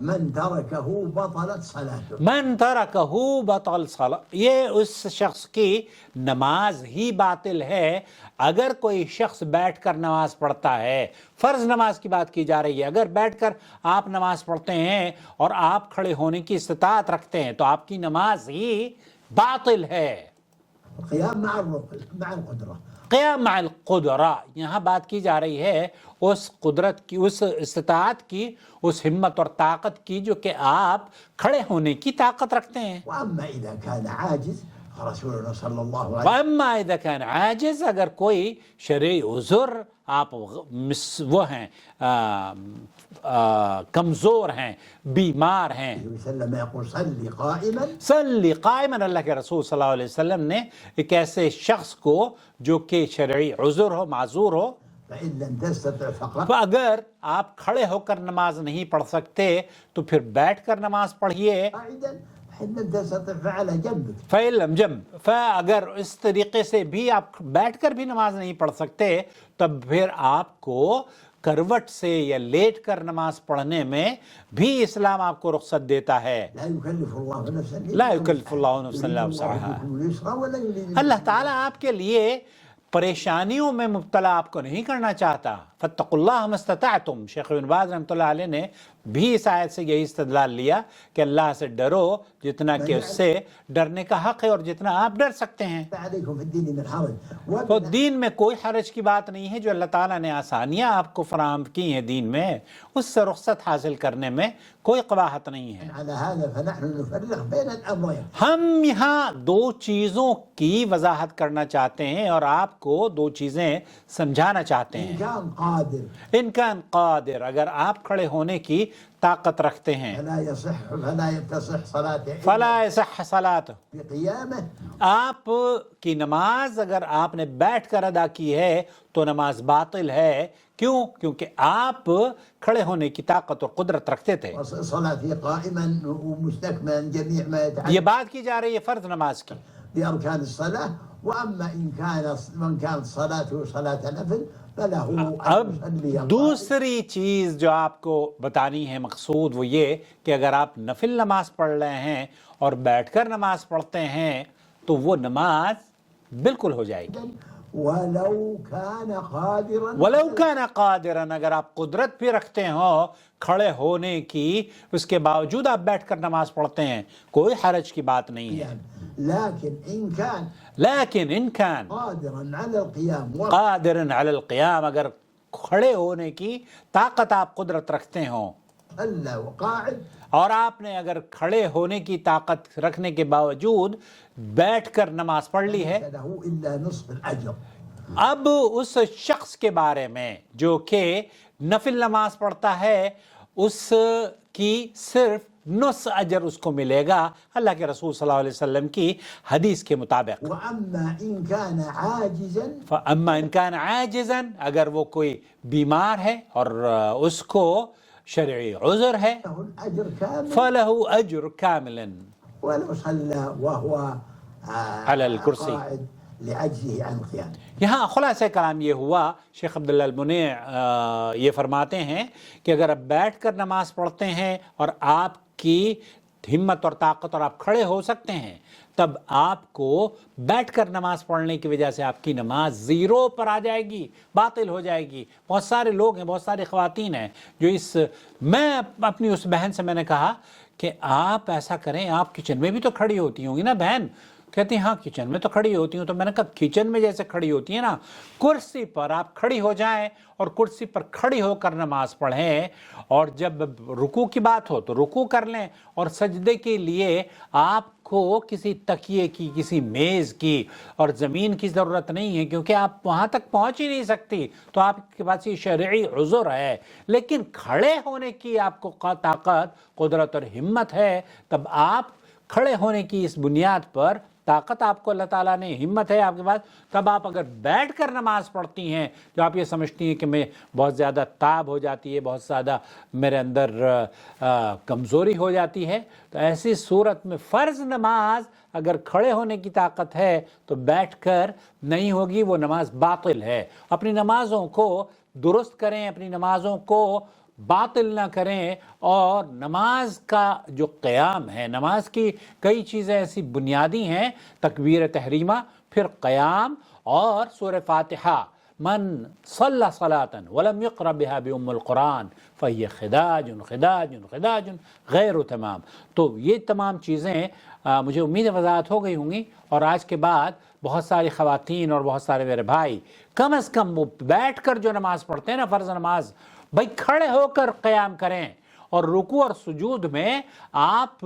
من تركه بطلت صلاته. من ترکہ بطل صلاۃ، یہ اس شخص کی نماز ہی باطل ہے۔ اگر کوئی شخص بیٹھ کر نماز پڑھتا ہے، فرض نماز کی بات کی جا رہی ہے، اگر بیٹھ کر آپ نماز پڑھتے ہیں اور آپ کھڑے ہونے کی استطاعت رکھتے ہیں تو آپ کی نماز ہی باطل ہے۔ القيام مع القدرة. قیام مع القدرہ، یہاں بات کی جا رہی ہے اس قدرت کی، اس استطاعت کی، اس ہمت اور طاقت کی جو کہ آپ کھڑے ہونے کی طاقت رکھتے ہیں۔ وأما إذا كان عاجز فرسولنا صلى الله عليه وَأَمَّا إِذَا كَانَ عاجز، اگر کوئی شرعی عذر، آپ وہ ہیں کمزور ہیں، بیمار ہیں، وسلم يقول صلي قائما. صلی قائماً، اللہ کے رسول صلی اللہ علیہ وسلم نے ایک ایسے شخص کو جو کہ شرعی عذر ہو، معذور ہو، فإن لم تستطع فقط اگر آپ کھڑے ہو کر نماز نہیں پڑھ سکتے تو پھر بیٹھ کر نماز پڑھیے۔ قاعدا. فإن لم تستطع فعلى جنبك. فَإِلَّمْ جَنْبٍ، اگر اس طریقے سے بھی آپ بیٹھ کر بھی نماز نہیں پڑھ سکتے تب پھر آپ کو کروٹ سے یا لیٹ کر نماز پڑھنے میں بھی اسلام آپ کو رخصت دیتا ہے۔ لا يكلف الله نفسا لا يكلف الله نفسا الا وسعها، اليسرى ولا يريد اللہ تعالیٰ آپ کے لیے پریشانیوں میں مبتلا آپ کو نہیں کرنا چاہتا۔ فاتقوا اللہ ما استطعتم، شیخ ابن باز رحمۃ اللہ علیہ نے بھی اس آیت سے یہی استدلال لیا کہ اللہ سے ڈرو جتنا کہ اس سے ڈرنے کا حق ہے اور جتنا آپ ڈر سکتے ہیں۔ عليكم في الدين من حرج. تو دین میں کوئی حرج کی بات نہیں ہے، جو اللہ تعالیٰ نے آسانیاں آپ کو فراہم کی ہیں دین میں، اس سے رخصت حاصل کرنے میں کوئی قباحت نہیں ہے۔ على هذا فنحن نفرق بين الأمرين. ہم یہاں دو چیزوں کی وضاحت کرنا چاہتے ہیں اور آپ کو دو چیزیں سمجھانا چاہتے إن ہیں۔ كان قادر ان کان قادر، اگر آپ کھڑے ہونے کی طاقت رکھتے ہیں، فلا تصح صلاته فلا يصح صلاۃ، بقيامه. آپ کی نماز اگر آپ نے بیٹھ کر ادا کی ہے تو نماز باطل ہے۔ کیوں؟ کیونکہ آپ کھڑے ہونے کی طاقت اور قدرت رکھتے تھے۔ صلاته قائما ومستكملا جميع ما یہ يتعلق بات کی جا رہی ہے فرض نماز کی۔ بأركان الصلاة. وأما إن كانت صلاته صلاة نفل فله اب أن يصلي دوسری چیز جو آپ کو بتانی ہے مقصود وہ یہ کہ اگر آپ نفل نماز پڑھ رہے ہیں اور بیٹھ کر نماز پڑھتے ہیں تو وہ نماز بالکل ہو جائے گی۔ ولو كان قادرا. وَلَوْ كَانَ قَادِرًا، اگر آپ قدرت بھی رکھتے ہوں کھڑے ہونے کی، اس کے باوجود آپ بیٹھ کر نماز پڑھتے ہیں، کوئی حرج کی بات نہیں ہے۔ لكن إن كان لیکن ان کان قادرا على القيام قادر علی القیام، اگر کھڑے ہونے کی طاقت آپ قدرت رکھتے ہوں وصلى وقاعد اور آپ نے اگر کھڑے ہونے کی طاقت رکھنے کے باوجود بیٹھ کر نماز پڑھ لی ہے، فله إلا نصف الأجر. اب اس شخص کے بارے میں جو کہ نفل نماز پڑھتا ہے اس کی صرف نصف اجر اس کو ملے گا، اللہ کے رسول صلی اللہ علیہ وسلم کی حدیث کے مطابق۔ وأما إن كان عاجزا فَأَمَّا إِن كَانَ عَاجِزًا، اگر وہ کوئی بیمار ہے اور اس کو شرعی عذر ہے، فله الأجر كامل. فَلَهُ أَجْرُ كَامِلًا ولو صلى وهو على الكرسي. قاعد لعجزه عن القيام. یہاں خلاصہ کلام یہ ہوا، شیخ عبداللہ المنیع یہ فرماتے ہیں کہ اگر آپ بیٹھ کر نماز پڑھتے ہیں اور آپ کی ہمت اور طاقت اور آپ کھڑے ہو سکتے ہیں تب آپ کو بیٹھ کر نماز پڑھنے کی وجہ سے آپ کی نماز زیرو پر آ جائے گی، باطل ہو جائے گی۔ بہت سارے لوگ ہیں، بہت ساری خواتین ہیں جو میں اپنی اس بہن سے میں نے کہا کہ آپ ایسا کریں، آپ کچن میں بھی تو کھڑی ہوتی ہوں گی نا بہن؟ کہتی ہیں ہاں کچن میں تو کھڑی ہوتی ہوں۔ تو میں نے کہا کچن میں جیسے کھڑی ہوتی ہیں نا، کرسی پر آپ کھڑی ہو جائیں اور کرسی پر کھڑی ہو کر نماز پڑھیں، اور جب رکوع کی بات ہو تو رکوع کر لیں، اور سجدے کے لیے آپ کو کسی تکیے کی، کسی میز کی اور زمین کی ضرورت نہیں ہے، کیونکہ آپ وہاں تک پہنچ ہی نہیں سکتی، تو آپ کے پاس یہ شرعی عذر ہے۔ لیکن کھڑے ہونے کی آپ کو طاقت، قدرت اور ہمت ہے، تب آپ کھڑے ہونے کی اس بنیاد پر طاقت آپ کو اللہ تعالیٰ نے، ہمت ہے آپ کے پاس، تب آپ اگر بیٹھ کر نماز پڑھتی ہیں جو آپ یہ سمجھتی ہیں کہ میں بہت زیادہ تاب ہو جاتی ہے، بہت زیادہ میرے اندر کمزوری ہو جاتی ہے، تو ایسی صورت میں فرض نماز اگر کھڑے ہونے کی طاقت ہے تو بیٹھ کر نہیں ہوگی، وہ نماز باطل ہے۔ اپنی نمازوں کو درست کریں، اپنی نمازوں کو باطل نہ کریں. اور نماز کا جو قیام ہے، نماز کی کئی چیزیں ایسی بنیادی ہیں، تکبیر تحریمہ، پھر قیام اور سورہ فاتحہ. من صلی صلاۃ ولم یقرأ بها بأم القرآن فہی خداج خداج خداج غیر تمام. تو یہ تمام چیزیں مجھے امید وضاحت ہو گئی ہوں گی. اور آج کے بعد بہت ساری خواتین اور بہت سارے میرے بھائی کم از کم وہ بیٹھ کر جو نماز پڑھتے ہیں نا، فرض نماز، بھائی کھڑے ہو کر قیام کریں. اور رکوع اور سجود میں آپ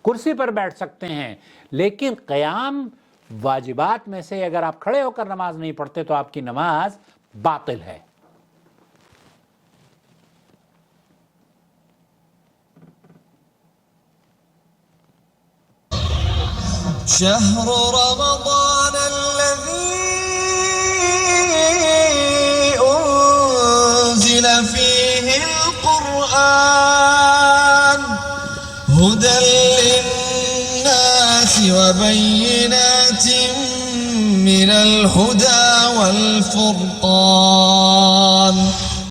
کرسی پر بیٹھ سکتے ہیں، لیکن قیام واجبات میں سے اگر آپ کھڑے ہو کر نماز نہیں پڑھتے تو آپ کی نماز باطل ہے. شهر رمضان الذي أنزل فيه القرآن هدى للناس وبينات من الهدى والفرقان